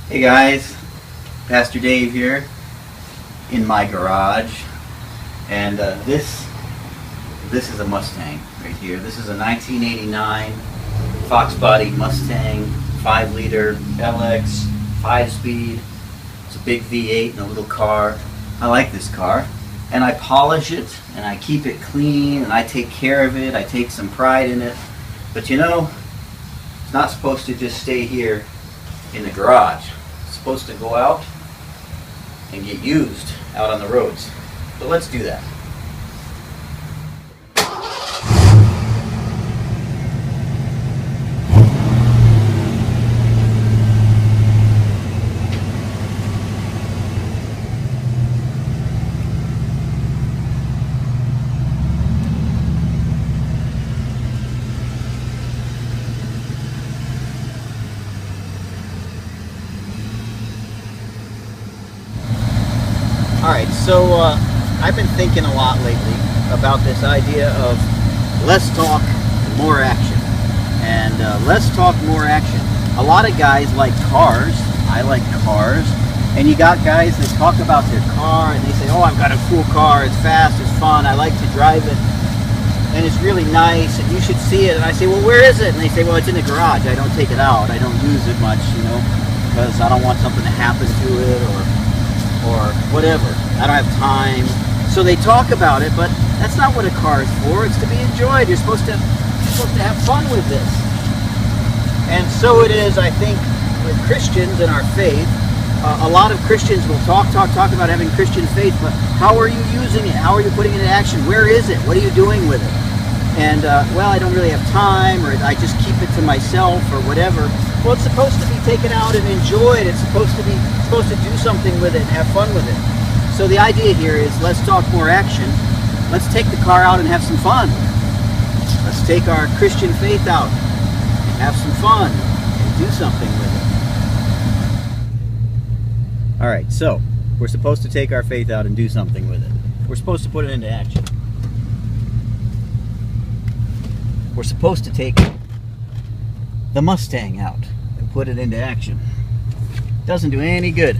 Hey guys, Pastor Dave here in my garage, and this is a Mustang right here. This is a 1989 Fox body Mustang 5-liter LX 5-speed. It's a big V8 and a little car. I like this car, and I polish it and I keep it clean and I take care of it. I take some pride in it, but you know, it's not supposed to just stay here in the garage. It's supposed to go out and get used out on the roads. So let's do that. Alright, so I've been thinking a lot lately about this idea of less talk, more action. And less talk, more action. A lot of guys like cars. I like cars. And you got guys that talk about their car and they say, oh, I've got a cool car, it's fast, it's fun, I like to drive it, and it's really nice, and you should see it. And I say, well, where is it? And they say, well, it's in the garage. I don't take it out. I don't use it much, you know, because I don't want something to happen to it or whatever. I don't have time. So they talk about it, but that's not what a car is for. It's to be enjoyed. You're supposed to have fun with this. And so it is, I think, with Christians and our faith. A lot of Christians will talk about having Christian faith, but how are you using it? How are you putting it into action? Where is it? What are you doing with it? And, well, I don't really have time, or I just keep it to myself, or whatever. Well, it's supposed to be taken out and enjoyed. It's supposed to do something with it and have fun with it. So the idea here is let's talk more action. Let's take the car out and have some fun. Let's take our Christian faith out and have some fun and do something with it. All right, so we're supposed to take our faith out and do something with it. We're supposed to put it into action. We're supposed to take the Mustang out and put it into action. Doesn't do any good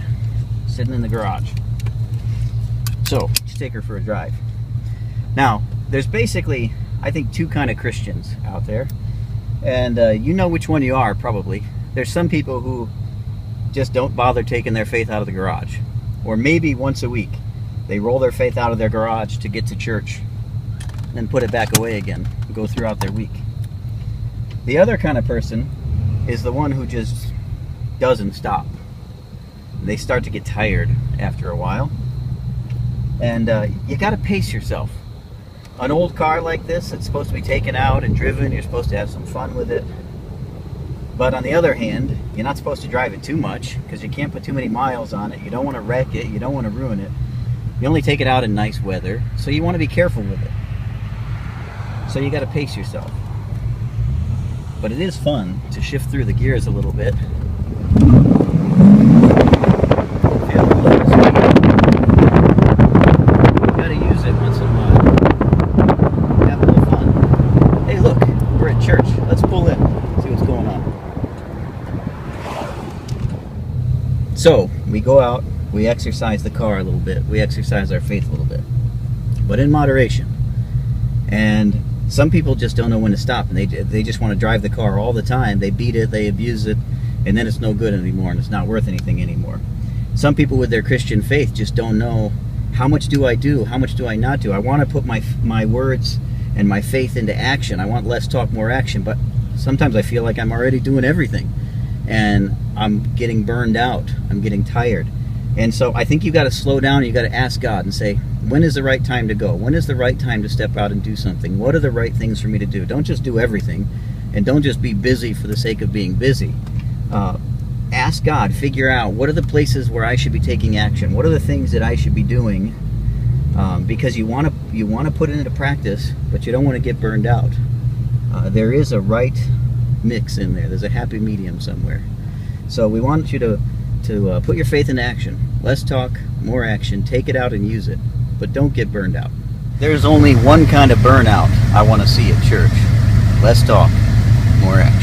sitting in the garage. So let's take her for a drive. Now, there's basically, I think, two kind of Christians out there, and you know which one you are probably. There's some people who just don't bother taking their faith out of the garage, or maybe once a week they roll their faith out of their garage to get to church, then put it back away again and go throughout their week. The other kind of person is the one who just doesn't stop. They start to get tired after a while, and you got to pace yourself. An old car like this, it's supposed to be taken out and driven. You're supposed to have some fun with it. But on the other hand, you're not supposed to drive it too much because you can't put too many miles on it. You don't want to wreck it. You don't want to ruin it. You only take it out in nice weather, so you want to be careful with it. So you got to pace yourself. But it is fun to shift through the gears a little bit. So, we go out, we exercise the car a little bit, we exercise our faith a little bit, but in moderation. And some people just don't know when to stop, and they just want to drive the car all the time. They beat it, they abuse it, and then it's no good anymore, and it's not worth anything anymore. Some people with their Christian faith just don't know, how much do I do, how much do I not do? I want to put my words and my faith into action. I want less talk, more action, but sometimes I feel like I'm already doing everything. And I'm getting burned out. I'm getting tired. And so I think you got to slow down and you got to ask God and say, when is the right time to go? When is the right time to step out and do something? What are the right things for me to do? Don't just do everything, and don't just be busy for the sake of being busy. Ask God, figure out what are the places where I should be taking action. What are the things that I should be doing? Because you want to put it into practice, but you don't want to get burned out. There is a right mix in there. There's a happy medium somewhere. So we want you to put your faith into action. Less talk, more action. Take it out and use it, but don't get burned out. There's only one kind of burnout I want to see at church. Less talk, more action.